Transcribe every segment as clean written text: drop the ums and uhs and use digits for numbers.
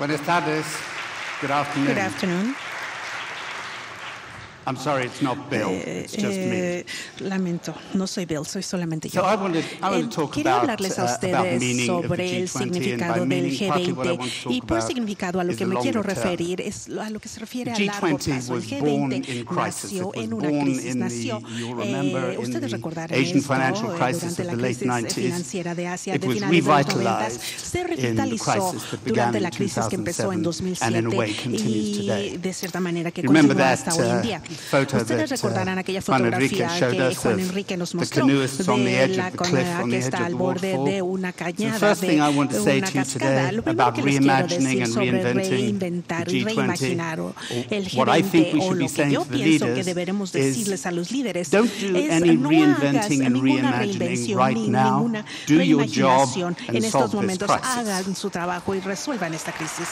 Buenas tardes. Good afternoon. Good afternoon. I'm sorry, it's not Bill. It's just me. Lamento, no soy Bill, soy solamente yo. So I want to talk Quería about hablarles a the ustedes meaning of the sobre el G20, and by significado del meaning, partly what I G20 want to y talk por about significado a lo is que the me quiero longer term. referir es a lo que se refiere a The largo G20 plazo. El was born G20 in crisis. nació It was en una born crisis, in nació, you'll remember, in ustedes the recordarán Asian esto, financial crisis durante of la the late crisis 90s. financiera de Asia It de was finales de los 90, revitalized se in the revitalizó crisis that began durante in la crisis que empezó en 2007 and in a 2007 way continues today. y de cierta manera que Remember continúa that hasta hoy en día. photo Ustedes that recordarán aquella Juan Enrique fotografía showed que us Juan of Enrique nos the mostró canoeists on the de edge la of the cliff, canoa on que the edge está of al the borde waterfall. de una So the cañada, first thing I want to say una to you cascada. today Lo primero about que les quiero reimagining decir and sobre reinventing reinventar the y G20, reimaginar el what I think we G20 o should be lo que saying yo to the pienso que leaders deberemos is decirles a los líderes don't do es any no hagas reinventing and ninguna reimagining reinvención right ni now. ninguna Do your job reimaginación and en estos solve this momentos. crisis. Hagan su trabajo y resuelvan esta crisis.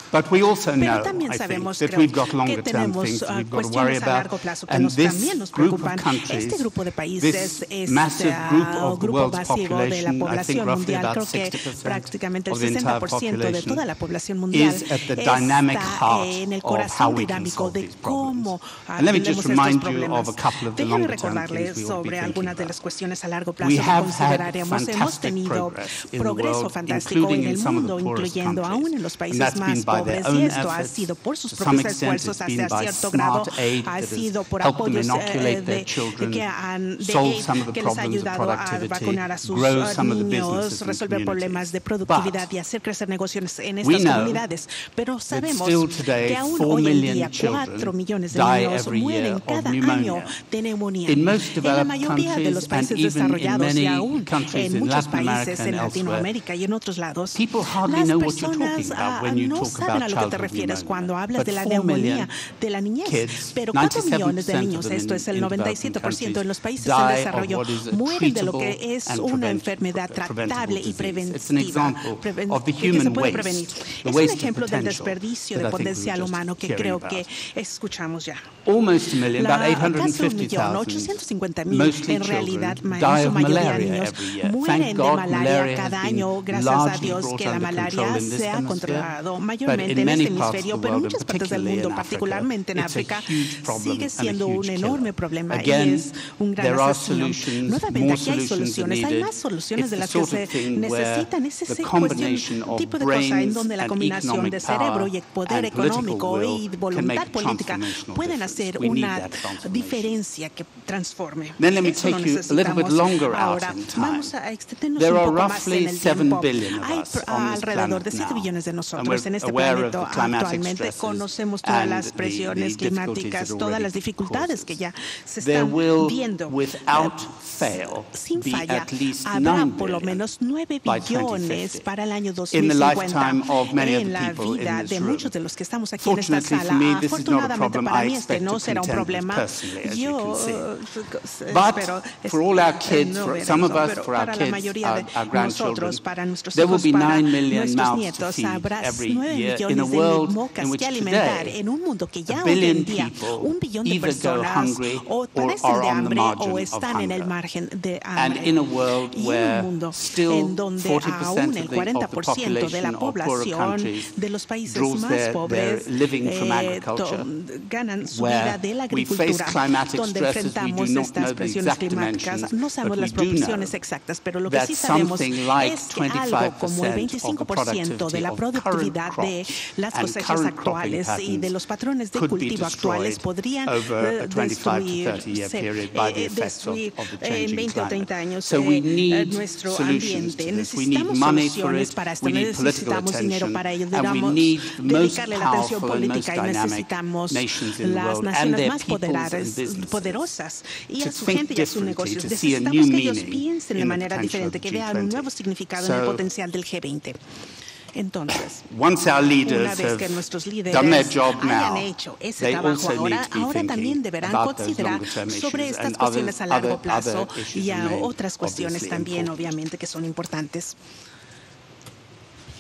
But we also Pero know, también I think, sabemos, that creo, we've got que longer term tenemos things that we've got to worry cuestiones a about. largo plazo que And también nos this group preocupan. of countries, Este grupo de this países, este massive group of the grupo world's masivo de la population, I think población roughly mundial, about creo que 60% prácticamente el of the entire 60% de population, toda la población mundial is at the dynamic está heart en el of how corazón we can dinámico solve de these problems. cómo And let me just atendemos estos remind you problemas. of a couple of the Déjame longer term recordarles things we will be sobre thinking algunas de about. las cuestiones a largo plazo We que have had consideraremos. Hemos fantastic tenido progress in the progreso world, fantástico including en in el some of the mundo, poorest incluyendo aún countries. en los And países that's más been by their pobres, own y esto ha efforts. sido por sus To some propios extent, esfuerzos, it's been hasta by cierto grado smart aid ha that has sido por helped them apoyos inoculate their children, solve some of the que les ha problems of ayudado a productivity, vacunar a sus grow some of the niños, businesses and resolver problemas de communities. productividad But y hacer crecer negocios en we estas know comunidades. Pero sabemos still today, que aún 4 hoy en million día children 4 millones de die niños every mueren year of cada pneumonia. año de neumonía. In most En la developed mayoría de los countries países and even in desarrollados y many aún countries en in muchos Latin America países and en elsewhere, Latinoamérica y en otros lados, people hardly las know what you're personas talking about when you no talk saben about a lo que te childhood refieres pneumonia. cuando hablas But de la 4 neumonía million de la niñez. kids, Pero 4 millones de 97% niños, of them esto es el in developing 97% en los países die en of desarrollo, what is a mueren de lo que treatable es and una enfermedad preventable tratable y disease. It's an preventiva, example of the que se human puede waste, prevenir. the Es un waste of ejemplo del potential desperdicio that de I think we were potencial just humano que hearing creo about. que escuchamos ya. Almost a million, about Casi 1.850.000, 850,000, mostly en realidad, children, en die su of mayoría malaria niños, every year. mueren Thank de God, malaria malaria cada has been año, gracias a largely Dios brought que la under malaria control in this se ha hemisphere, controlado but mayormente in en many este parts of hemisferio, the pero en world, muchas and partes del particularly mundo, in Africa, particularmente en it's a África, huge problem sigue and a siendo un huge enorme killer. problema y Again, es un gran there are asesino. solutions, Nuevamente, more aquí hay solutions are soluciones, hay needed. más soluciones It's de the las que sort of se thing where necesitan. Es the ese combination of tipo de cosa en brains donde la and combinación economic de cerebro power y poder and political económico will y can voluntad make política transformational pueden difference. hacer We need una that transformation. diferencia que transforme. Then let me Eso lo take you a little bit necesitamos. longer out Ahora in time. vamos a extendernos There un are poco más roughly en el 7 tiempo. billion of Hay us on this alrededor de planet 7 now. billones de And nosotros en we're este aware of planeta the climatic actualmente. stresses Conocemos todas and las presiones the difficulties climáticas, that todas already las dificultades causes. que ya se There están will, viendo. without fail, Sin be falla, at least habrá 9 por lo billion menos 9 by billones 2050. para el año In the 2050 lifetime of many of the en la people in vida this de room. muchos de los que estamos aquí en esta Fortunately sala. for me, this is not a Afortunadamente problem para I mí este expect no to será un contend with problema. personally, as you Yo can see. espero But for all our kids, no for ver some of eso, us, pero for our para la kids, mayoría de our grandchildren, nosotros, para nuestros there will hijos, be para 9 million nuestros mouths to nietos, feed habrá every 9 year in a millones de world bocas in que which alimentar today en un mundo que ya a hoy billion en día people 1 billón de either go personas hungry o or padecen are de on the hambre margin o of están en el hunger. margen de And hambre. in a world Y en where un mundo still en donde 40% aún el of the 40% de la population of poorer población countries de los países draws más their pobres living from agriculture, ganan su where vida de la we face agricultura, climatic donde stresses, we do enfrentamos not estas know the presiones exact climáticas. dimensions, No but sabemos we las do know proporciones exactas, pero lo que that sí sabemos something like es que algo como el 25% 25% de la of current productividad de crops las and cosechas current cropping actuales y de los patrones de could be cultivo actuales destroyed podrían over a 25 to 30 year period by the effects of destruir the en changing 20 o 30 climate. años So we need nuestro solutions to ambiente. this. We need Necesitamos money for soluciones it, para esto, we need political necesitamos dinero attention, para ello, and we need the most dedicarle la atención powerful and most política y dynamic necesitamos nations in the las world and naciones their más peoples and poderosas y to a su think gente y a sus differently, negocios. to see a new Necesitamos que ellos meaning piensen de in the manera potential of diferente, the que vean un nuevo G20. significado en el potencial del G20. Entonces, once our una leaders vez que have nuestros líderes done their job hayan now, hecho ese they trabajo also need ahora, to be ahora también thinking deberán about those considerar longer-term sobre issues estas and cuestiones a largo plazo other issues y a remain otras cuestiones obviously también, important. obviamente, que son importantes.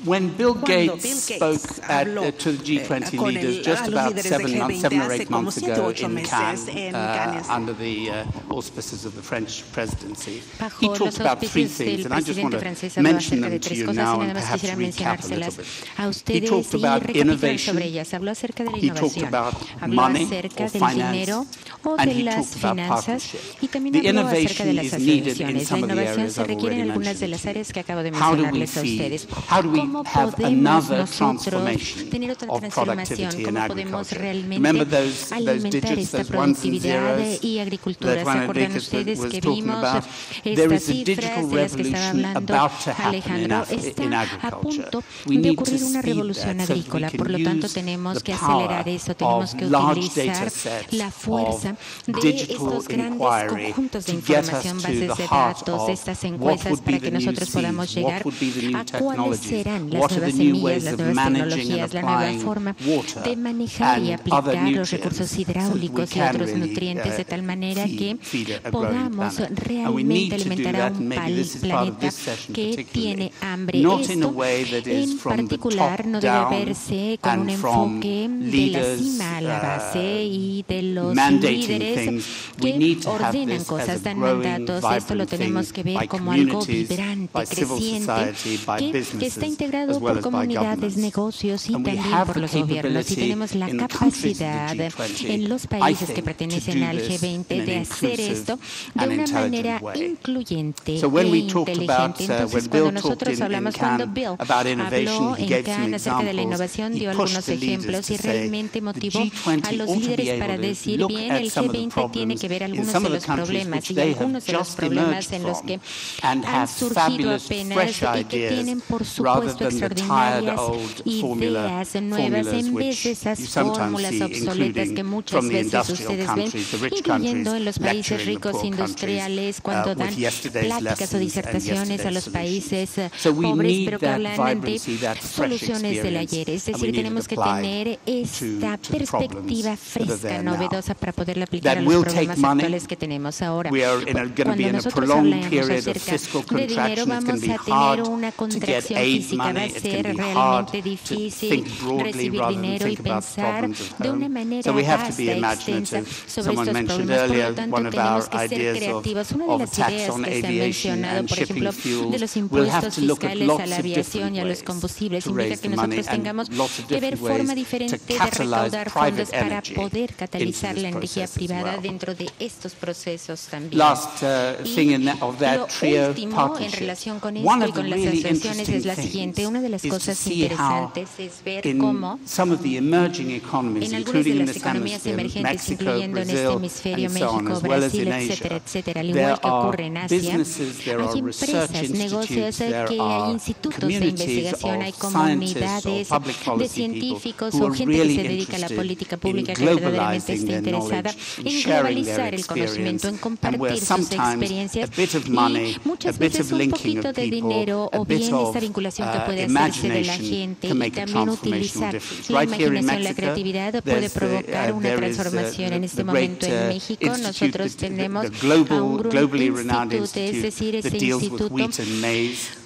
When Bill Cuando Gates Bill spoke Gates habló to the G20 con leaders just a los about líderes del G20 7 or hace 8 como months 7 u ago 8 in meses en Cannes, under the auspices of the French presidency, he Bajo talked los about 3 auspicios things, del and I just want presidente to francés habló mention acerca de them to 3 you cosas y now nada and más perhaps quisiera recap a little mencionárselas bit. a He ustedes talked y about recapitular innovation. sobre ellas. Habló acerca de la He talked innovación, about habló money acerca or del finance, dinero o and de he las talked about finanzas partnership. y también The habló acerca de innovation las is needed in asociaciones. La some of the innovación areas se I've requiere en already algunas de mentioned las to you. áreas que acabo de How do we mencionarles a ustedes. how do we ¿Cómo have podemos another nosotros transformation tener otra of transformación? productivity in ¿Cómo podemos agriculture? realmente Remember those alimentar digits, esta those ones and productividad zeros y agricultura? that ¿Se Juan acuerdan Enriquez ustedes was que talking vimos about? There estas is a digital cifras de las que estaba revolution hablando about to happen Alejandro? in Está a agriculture. punto We de need to ocurrir una speed revolución that so that we agrícola, can por lo tanto use tenemos the que power acelerar eso, tenemos of que large utilizar data sets la fuerza of de digital estos grandes inquiry conjuntos de to get us información, to bases the de heart datos, of de estas what encuestas would be para the que new nosotros podamos seeds, llegar what would be the new a cuáles technologies, serán las what are nuevas the new semillas, ways las of nuevas managing and tecnologías, la nueva applying forma water de manejar y and other aplicar los recursos nutrients so that we hidráulicos y can otros really nutrientes de tal manera que feed a growing podamos planet. And we realmente need to do alimentar a that, un and maybe this is part of planeta this session que particularly, tiene hambre. not in a Esto way that is en from the particular top no debe down verse con un and from enfoque de la leaders cima a la base y de los mandating líderes things. We que need to have ordenan this cosas, as a dan growing, mandatos. Esto lo vibrant tenemos thing que by ver como algo communities, vibrante, by civil creciente, society, by que businesses, está as integrado well por as by comunidades, governments. negocios y And we también have por the los gobiernos. Y capability tenemos la in the countries of the capacidad G20, en los I países que think, pertenecen to do al this G20 in an de hacer inclusive esto de and una intelligent manera way. incluyente So when e we talked about, inteligente. Entonces, when cuando Bill talked nosotros in hablamos, cuando Cannes Bill about innovation, habló he en gave some Cannes acerca de la examples. innovación, dio He pushed algunos the leaders ejemplos to y say realmente the motivó a G20 los ought to be líderes able para to decir, look bien, at el some of the G20 tiene problems que ver in algunos some de of the los countries problemas which y they have algunos de los just problemas emerged en los from que and han have surgido fabulous, apenas fresh y que ideas tienen, por rather supuesto, than the tired extraordinarias old ideas nuevas formulas en vez which de esas you sometimes fórmulas see, obsoletas que including muchas from the veces industrial ustedes ven, countries, the rich incluyendo countries, en los países lecturing the ricos poor industriales, countries cuando dan with yesterday's pláticas o lessons and disertaciones a yesterday's los solutions. países So we pobres, need pero que that hablan de vibrancy, that fresh soluciones del experience, ayer. Es and we decir, need it tenemos que applied tener esta to the problems perspectiva that are fresca, there now. novedosa, para poderla aplicar That a los will problemas take money. actuales que tenemos ahora. We are going to be Cuando in a nosotros prolonged hablamos period of acerca fiscal de dinero, contraction. It's going vamos to be a tener hard una to get contracción aid física. Va money. a It's ser going to be hard realmente to difícil think broadly recibir rather than dinero y think about the pensar problems of de una home. manera So we have to vasta, be extensa imaginative. sobre Someone estos mentioned problemas. Por earlier lo tanto, one of tenemos our que ser ideas creativos. Una de of a las tax ideas on que se ha aviation mencionado, and por shipping ejemplo, fuel. de los We'll have impuestos to look at fiscales a lots la of aviación different y a los ways combustibles, to implica raise que the money nosotros and tengamos lots of que ver different forma ways diferente to de catalyze recaudar fondos private para energy poder into catalizar this la energía process as privada well. dentro de estos procesos también. Last thing of that Lo trio último en partnership. relación con One esto y of the con las really asociaciones es la interesting siguiente. Una de las things is to cosas see how interesantes es ver in cómo some of the emerging economies, en algunas de including in las this economías hemisphere, emergentes, Mexico, incluyendo en este Brazil, hemisferio, and so on, México, as well as Brasil, in etcétera, Asia, etcétera, al there igual que are ocurre en Asia, businesses, there hay are research empresas, negocios, institutes, there que hay are institutos de communities investigación, hay of scientists comunidades or public de policy científicos people who o are gente que really se dedica a la interested política in pública, que verdaderamente globalizing está their interesada knowledge, in en sharing their globalizar el conocimiento, en experience, and compartir where sus sometimes a experiencias bit of y money, a muchas bit veces of un linking poquito of de people, dinero a o bit bien of esta vinculación que puede hacerse de la imagination gente can y make a también transformational utilizar difference. la Right here in imaginación, la Mexico, creatividad puede provocar una transformación. En este momento en México nosotros tenemos a un instituto, es decir, ese instituto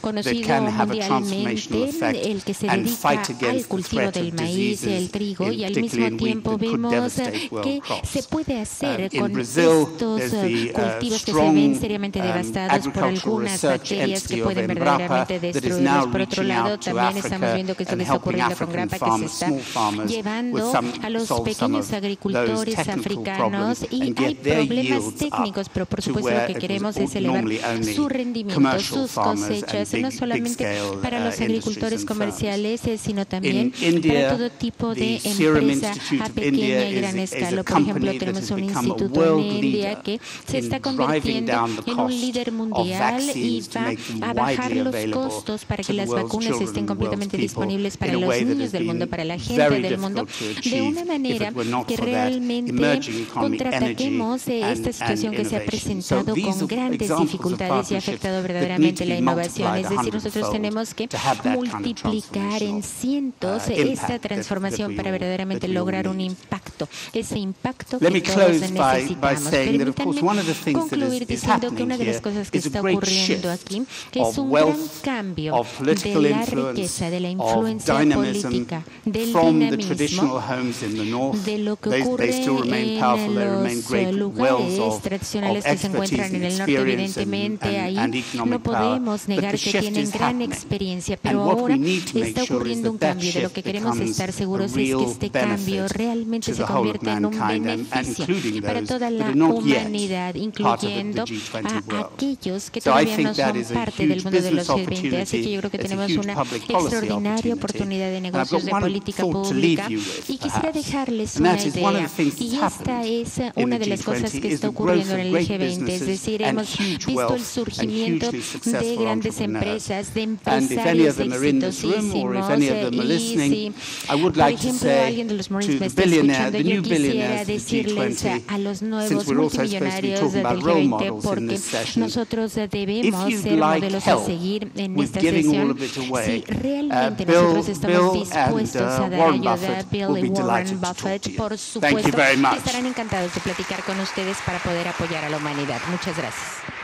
conocido mundialmente, el que se dedica al cultivo del maíz y el trigo, y al mismo tiempo vemos qué se puede hacer con estos cultivos que se ven seriamente devastados por algunas bacterias que pueden verdaderamente destruirlos. Por otro lado, también estamos viendo que esto que está ocurriendo con grapa, que se está llevando a los pequeños agricultores africanos, y hay problemas técnicos, pero por supuesto lo que queremos es elevar su rendimiento, sus cosechas, no solamente para los agricultores comerciales, sino también para todo tipo de empresa a pequeña y gran escala. Por ejemplo, tenemos un instituto en India que se está convirtiendo en un líder mundial y va a bajar los costos para que las vacunas estén completamente disponibles para los niños del mundo, para la gente del mundo, de una manera que realmente contraataquemos esta situación que se ha presentado con grandes dificultades y ha afectado verdaderamente la innovación. Es decir, nosotros tenemos que multiplicar en cientos esta transformación para verdaderamente lograr un impacto, ese impacto que todos necesitamos. Permítanme concluir diciendo que una de las cosas que está ocurriendo aquí es un gran cambio del la riqueza, de la influencia política, del dinamismo, de lo que ocurre en los lugares tradicionales que se encuentran en el norte. Evidentemente, ahí no podemos negar que tienen gran experiencia, pero ahora está ocurriendo un cambio. De lo que queremos estar seguros es que este cambio realmente se convierte en un beneficio para toda la humanidad, incluyendo a aquellos que todavía no son parte del mundo de los G20. Así que yo creo que tenemos una extraordinaria oportunidad de negocios de política pública y quisiera dejarles una idea. Y esta es una de las cosas que está ocurriendo en el G20, es decir, hemos visto el surgimiento de grandes empresas, de empresarios exitosísimos. Y si, por ejemplo, alguien de los Marines me está escuchando, yo quisiera decirles a los nuevos multimillonarios del G20, porque nosotros debemos ser modelos a seguir en esta sesión. Si realmente nosotros estamos dispuestos a dar ayuda, Bill y Warren Buffett, por supuesto, estarán encantados de platicar con ustedes para poder apoyar a la humanidad. Muchas gracias.